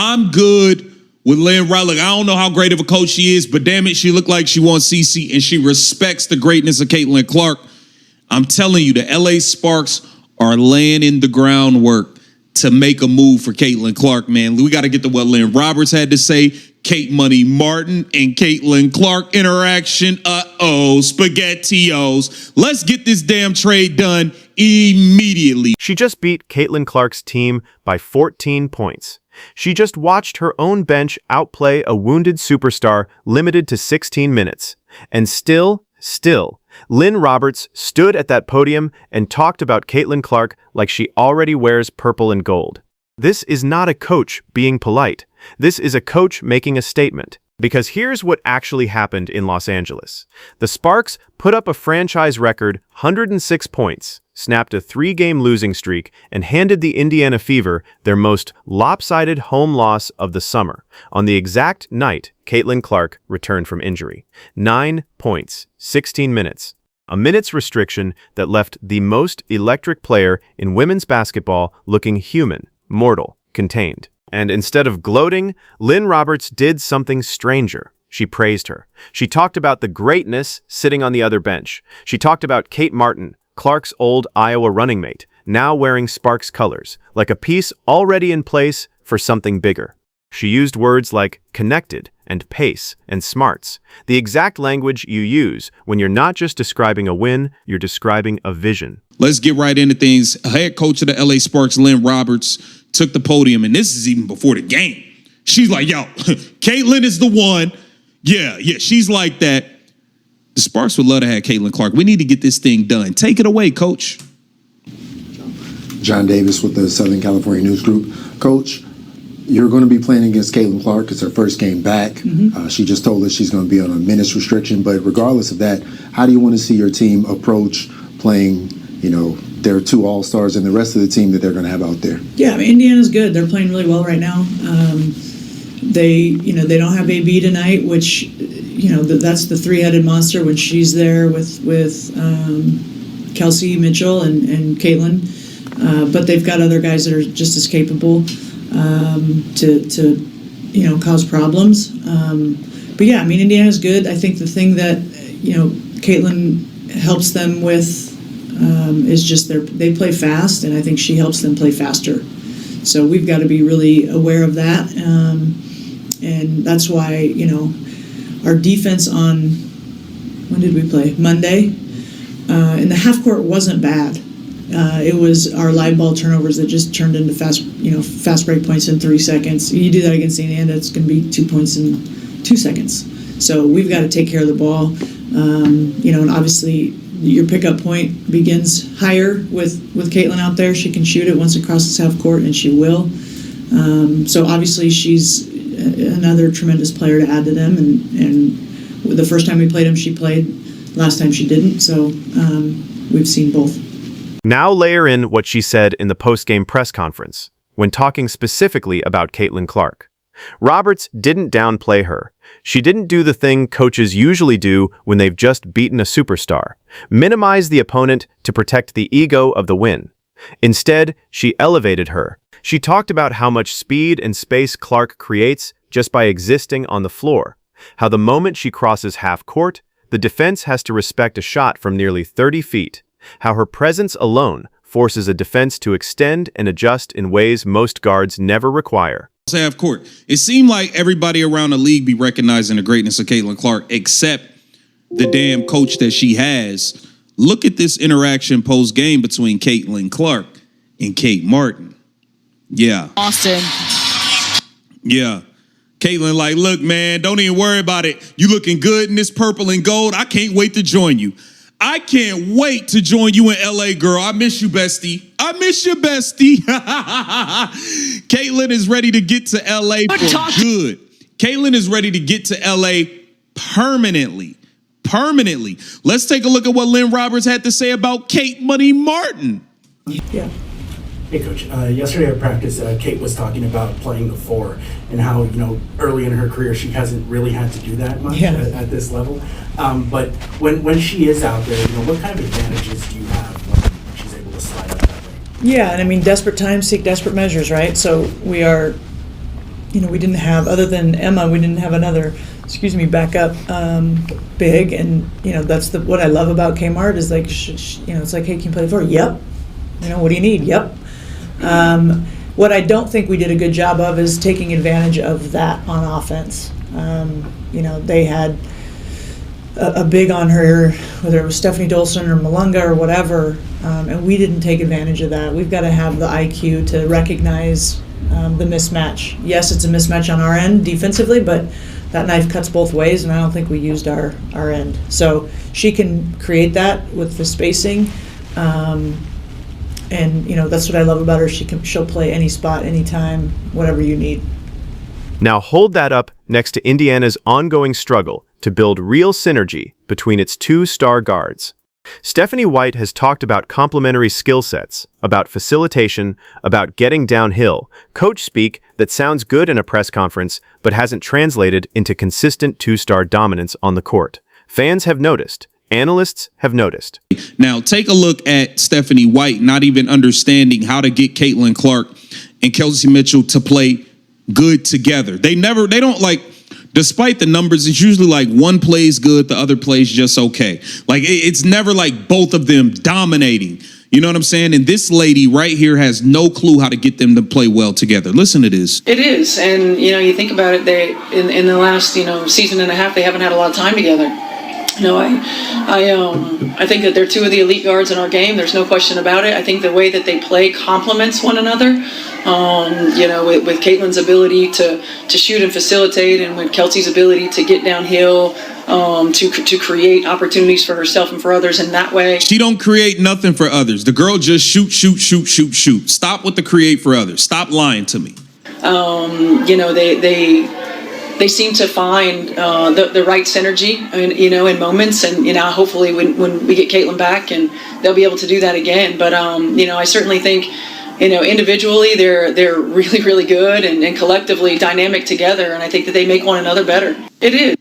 I'm good with Lynne Riley. I don't know how great of a coach she is, but damn it, she looked like she wants CC, and she respects the greatness of Caitlin Clark. I'm telling you, the LA Sparks are laying in the groundwork to make a move for Caitlin Clark, man. We got to get to what Lynne Roberts had to say. Kate Money Martin and Caitlin Clark interaction. SpaghettiOs. Let's get this damn trade done immediately. She just beat Caitlin Clark's team by 14 points. She just watched her own bench outplay a wounded superstar limited to 16 minutes. And still, Lynne Roberts stood at that podium and talked about Caitlin Clark like she already wears purple and gold. This is not a coach being polite. This is a coach making a statement. Because here's what actually happened in Los Angeles. The Sparks put up a franchise record 106 points, snapped a 3-game losing streak, and handed the Indiana Fever their most lopsided home loss of the summer on the exact night Caitlin Clark returned from injury. 9 points, 16 minutes. A minutes restriction that left the most electric player in women's basketball looking human, mortal, contained. And instead of gloating, Lynne Roberts did something stranger. She praised her. She talked about the greatness sitting on the other bench. She talked about Kate Martin, Clark's old Iowa running mate, now wearing Sparks colors, like a piece already in place for something bigger. She used words like connected and pace and smarts, the exact language you use when you're not just describing a win, you're describing a vision. Let's get right into things. Head coach of the LA Sparks, Lynne Roberts, took the podium, and this is even before the game. She's like, yo, Caitlin is the one. Yeah, she's like that. The Sparks would love to have Caitlin Clark. We need to get this thing done. Take it away, Coach. John Davis with the Southern California News Group. Coach, you're going to be playing against Caitlin Clark. It's her first game back. She just told us she's going to be on a minutes restriction. But regardless of that, how do you want to see your team approach playing, their 2 all-stars and the rest of the team that they're going to have out there? Yeah, I mean, Indiana's good. They're playing really well right now. They don't have AB tonight, which, that's the 3-headed monster when she's there with Kelsey, Mitchell, and Caitlin. But they've got other guys that are just as capable to cause problems. But yeah, I mean, Indiana's good. I think the thing that, Caitlin helps them with is just they play fast, and I think she helps them play faster. So we've got to be really aware of that. And that's why, our defense on, when did we play? Monday. In the half court wasn't bad. It was our live ball turnovers that just turned into fast break points in 3 seconds. You do that against Indiana, it's going to be 2 points in 2 seconds. So we've got to take care of the ball. And obviously your pickup point begins higher with Caitlin out there. She can shoot it once it crosses half court, and she will. So obviously she's another tremendous player to add to them. And the first time we played them, she played. Last time she didn't. So we've seen both. Now layer in what she said in the post-game press conference, when talking specifically about Caitlin Clark. Roberts didn't downplay her. She didn't do the thing coaches usually do when they've just beaten a superstar, minimize the opponent to protect the ego of the win. Instead, she elevated her. She talked about how much speed and space Clark creates just by existing on the floor, how the moment she crosses half court, the defense has to respect a shot from nearly 30 feet, how her presence alone forces a defense to extend and adjust in ways most guards never require. Half court. It seemed like everybody around the league be recognizing the greatness of Caitlin Clark, except the damn coach that she has. Look at this interaction post-game between Caitlin Clark and Kate Martin. Yeah. Austin. Yeah. Caitlin like, look, man, don't even worry about it. You looking good in this purple and gold. I can't wait to join you. I can't wait to join you in L.A., girl. I miss you, bestie. I miss you, bestie. Caitlin is ready to get to L.A. for good. Caitlin is ready to get to L.A. permanently. Let's take a look at what Lynne Roberts had to say about Kate Money Martin. Yeah. Hey, Coach. Yesterday at practice, Kate was talking about playing the 4 and how, early in her career, she hasn't really had to do that much at this level. But when she is out there, what kind of advantages do you have when she's able to slide up that way? Yeah, and I mean, desperate times seek desperate measures, right? So we are we didn't have, other than Emma, we didn't have another, backup big. And, that's what I love about Kmart is like, it's like, hey, can you play the floor? Yep. What do you need? Yep. What I don't think we did a good job of is taking advantage of that on offense. They had a big on her, whether it was Stephanie Dolson or Malunga or whatever, and we didn't take advantage of that. We've got to have the IQ to recognize the mismatch. Yes, it's a mismatch on our end defensively, but that knife cuts both ways, and I don't think we used our end. So she can create that with the spacing, and that's what I love about her. She'll play any spot, anytime, whatever you need. Now hold that up next to Indiana's ongoing struggle to build real synergy between its two star guards. Stephanie White has talked about complementary skill sets, about facilitation, about getting downhill, coach speak that sounds good in a press conference but hasn't translated into consistent two-star dominance on the court. Fans have noticed. Analysts have noticed. Now, take a look at Stephanie White not even understanding how to get Caitlin Clark and Kelsey Mitchell to play good together. They don't like, despite the numbers, it's usually like one plays good, the other plays just okay. Like it's never like both of them dominating. You know what I'm saying? And this lady right here has no clue how to get them to play well together. Listen to this. It is. And, you think about it, they in the last, season and a half, they haven't had a lot of time together. I think that they're two of the elite guards in our game. There's no question about it. I think the way that they play complements one another. With Caitlin's ability to shoot and facilitate, and with Kelsey's ability to get downhill, to create opportunities for herself and for others in that way. She don't create nothing for others. The girl just shoot. Stop with the create for others. Stop lying to me. They seem to find the right synergy, in moments, and hopefully when we get Caitlin back, and they'll be able to do that again. But I certainly think individually they're really, really good, and collectively dynamic together, and I think that they make one another better. It is.